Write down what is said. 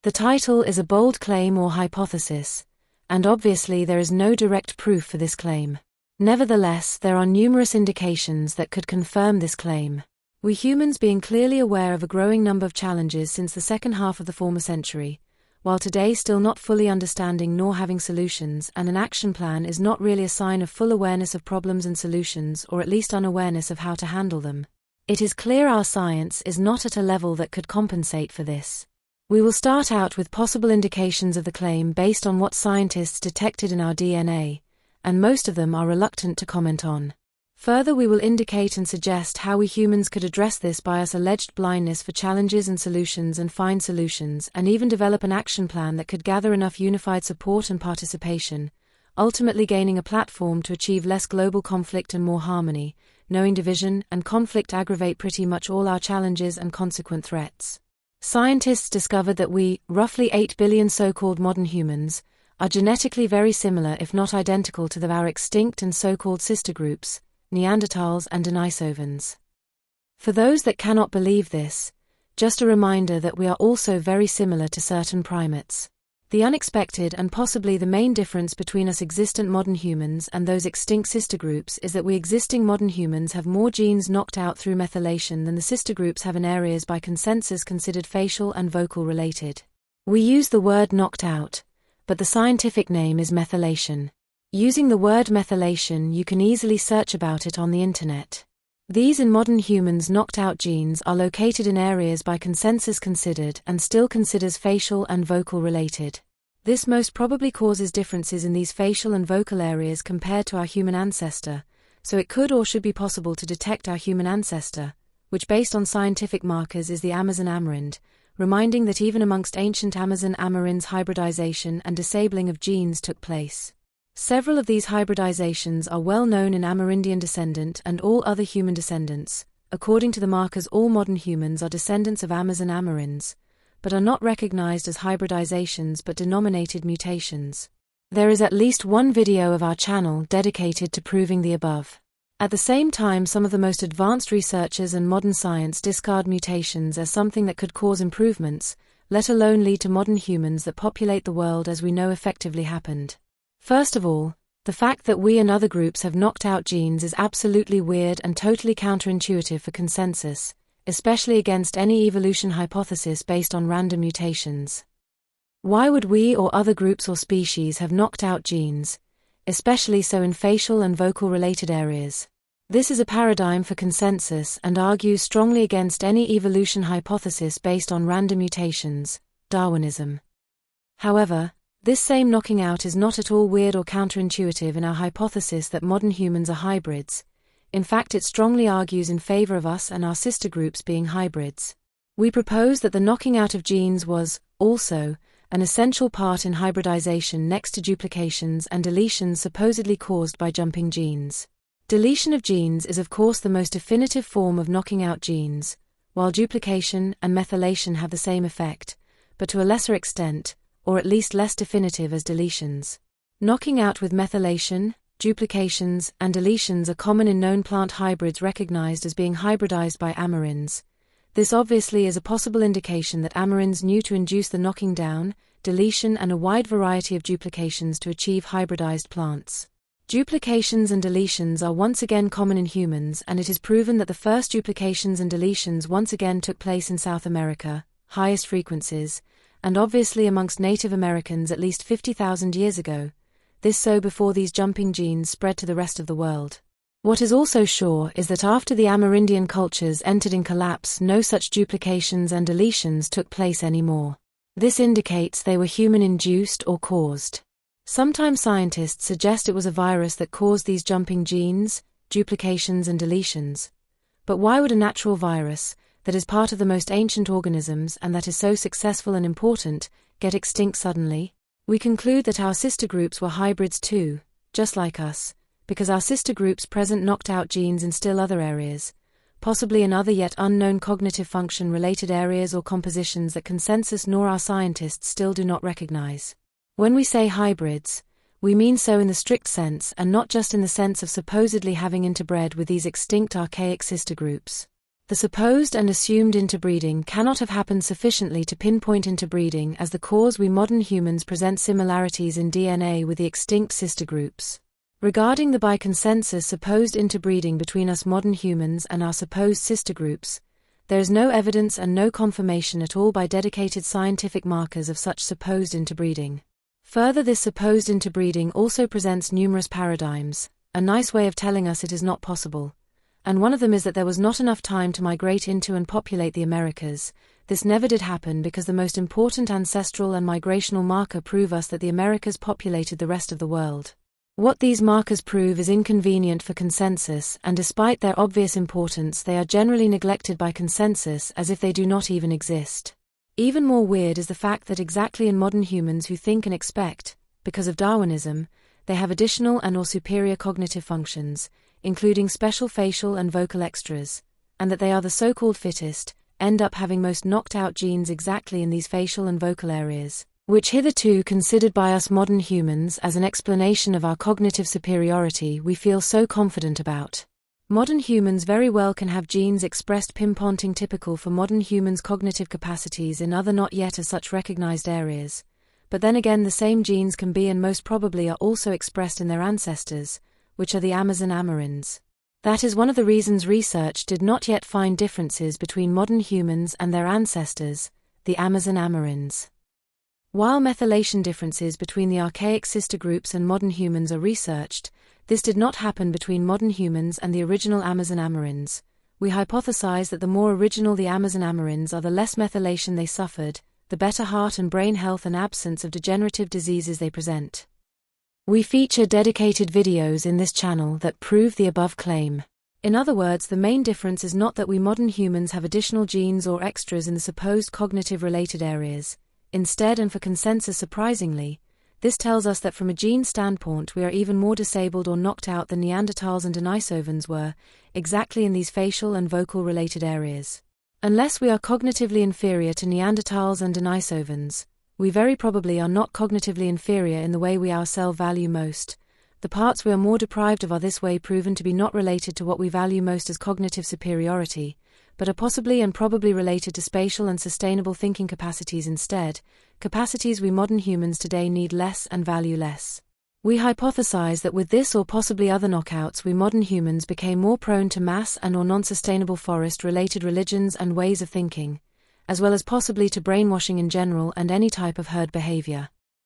The title is a bold claim or hypothesis, and obviously there is no direct proof for this claim. Nevertheless, there are numerous indications that could confirm this claim. We humans being clearly aware of a growing number of challenges since the second half of the former century, while today still not fully understanding nor having solutions, and an action plan is not really a sign of full awareness of problems and solutions, or at least unawareness of how to handle them. It is clear our science is not at a level that could compensate for this. We will start out with possible indications of the claim based on what scientists detected in our DNA, and most of them are reluctant to comment on. Further, we will indicate and suggest how we humans could address this bias alleged blindness for challenges and solutions, and find solutions, and even develop an action plan that could gather enough unified support and participation, ultimately gaining a platform to achieve less global conflict and more harmony, knowing division and conflict aggravate pretty much all our challenges and consequent threats. Scientists discovered that we, roughly 8 billion so-called modern humans, are genetically very similar if not identical to our extinct and so-called sister groups, Neanderthals and Denisovans. For those that cannot believe this, just a reminder that we are also very similar to certain primates. The unexpected and possibly the main difference between us existent modern humans and those extinct sister groups is that we existing modern humans have more genes knocked out through methylation than the sister groups have in areas by consensus considered facial and vocal related. We use the word knocked out, but the scientific name is methylation. Using the word methylation, you can easily search about it on the internet. These in modern humans knocked out genes are located in areas by consensus considered and still considers facial and vocal related. This most probably causes differences in these facial and vocal areas compared to our human ancestor, so it could or should be possible to detect our human ancestor, which based on scientific markers is the Amazon Amerind, reminding that even amongst ancient Amazon Amerinds hybridization and disabling of genes took place. Several of these hybridisations are well known in Amerindian Descendant and all other human descendants. According to the markers, all modern humans are descendants of Amazon Amerinds, but are not recognized as hybridisations but denominated mutations. There is at least one video of our channel dedicated to proving the above. At the same time, some of the most advanced researchers and modern science discard mutations as something that could cause improvements, let alone lead to modern humans that populate the world as we know effectively happened. First of all, the fact that we and other groups have knocked out genes is absolutely weird and totally counterintuitive for consensus, especially against any evolution hypothesis based on random mutations. Why would we or other groups or species have knocked out genes, especially so in facial and vocal related areas? This is a paradigm for consensus and argues strongly against any evolution hypothesis based on random mutations, Darwinism. However, this same knocking out is not at all weird or counterintuitive in our hypothesis that modern humans are hybrids. In fact, it strongly argues in favor of us and our sister groups being hybrids. We propose that the knocking out of genes was, also, an essential part in hybridization next to duplications and deletions supposedly caused by jumping genes. Deletion of genes is of course the most definitive form of knocking out genes, while duplication and methylation have the same effect, but to a lesser extent, or at least less definitive as deletions. Knocking out with methylation, duplications, and deletions are common in known plant hybrids recognized as being hybridized by Amerinds. This obviously is a possible indication that Amerinds knew to induce the knocking down, deletion, and a wide variety of duplications to achieve hybridized plants. Duplications and deletions are once again common in humans, and it is proven that the first duplications and deletions once again took place in South America, highest frequencies, and obviously amongst Native Americans at least 50,000 years ago, this so before these jumping genes spread to the rest of the world. What is also sure is that after the Amerindian cultures entered in collapse, no such duplications and deletions took place anymore. This indicates they were human-induced or caused. Sometimes scientists suggest it was a virus that caused these jumping genes, duplications and deletions. But why would a natural virus, that is part of the most ancient organisms and that is so successful and important, get extinct suddenly? We conclude that our sister groups were hybrids too, just like us, because our sister groups present knocked out genes in still other areas, possibly in other yet unknown cognitive function-related areas or compositions that consensus nor our scientists still do not recognize. When we say hybrids, we mean so in the strict sense and not just in the sense of supposedly having interbred with these extinct archaic sister groups. The supposed and assumed interbreeding cannot have happened sufficiently to pinpoint interbreeding as the cause. We modern humans present similarities in DNA with the extinct sister groups. Regarding the by consensus supposed interbreeding between us modern humans and our supposed sister groups, there is no evidence and no confirmation at all by dedicated scientific markers of such supposed interbreeding. Further, this supposed interbreeding also presents numerous paradigms, a nice way of telling us it is not possible. And one of them is that there was not enough time to migrate into and populate the Americas. This never did happen because the most important ancestral and migrational marker prove us that the Americas populated the rest of the world. What these markers prove is inconvenient for consensus, and despite their obvious importance, they are generally neglected by consensus as if they do not even exist. Even more weird is the fact that exactly in modern humans who think and expect, because of Darwinism, they have additional and/or superior cognitive functions, including special facial and vocal extras, and that they are the so-called fittest, end up having most knocked out genes exactly in these facial and vocal areas, which hitherto considered by us modern humans as an explanation of our cognitive superiority we feel so confident about. Modern humans very well can have genes expressed pinpointing typical for modern humans' cognitive capacities in other not yet as such recognized areas, but then again the same genes can be and most probably are also expressed in their ancestors, which are the Amazon Amerinds. That is one of the reasons research did not yet find differences between modern humans and their ancestors, the Amazon Amerinds. While methylation differences between the archaic sister groups and modern humans are researched, this did not happen between modern humans and the original Amazon Amerinds. We hypothesize that the more original the Amazon Amerinds are, the less methylation they suffered, the better heart and brain health and absence of degenerative diseases they present. We feature dedicated videos in this channel that prove the above claim. In other words, the main difference is not that we modern humans have additional genes or extras in the supposed cognitive-related areas. Instead, and for consensus surprisingly, this tells us that from a gene standpoint we are even more disabled or knocked out than Neanderthals and Denisovans were, exactly in these facial and vocal-related areas. Unless we are cognitively inferior to Neanderthals and Denisovans, we very probably are not cognitively inferior in the way we ourselves value most. The parts we are more deprived of are this way proven to be not related to what we value most as cognitive superiority, but are possibly and probably related to spatial and sustainable thinking capacities instead, capacities we modern humans today need less and value less. We hypothesize that with this or possibly other knockouts we modern humans became more prone to mass and/or non-sustainable forest-related religions and ways of thinking, as well as possibly to brainwashing in general and any type of herd behavior.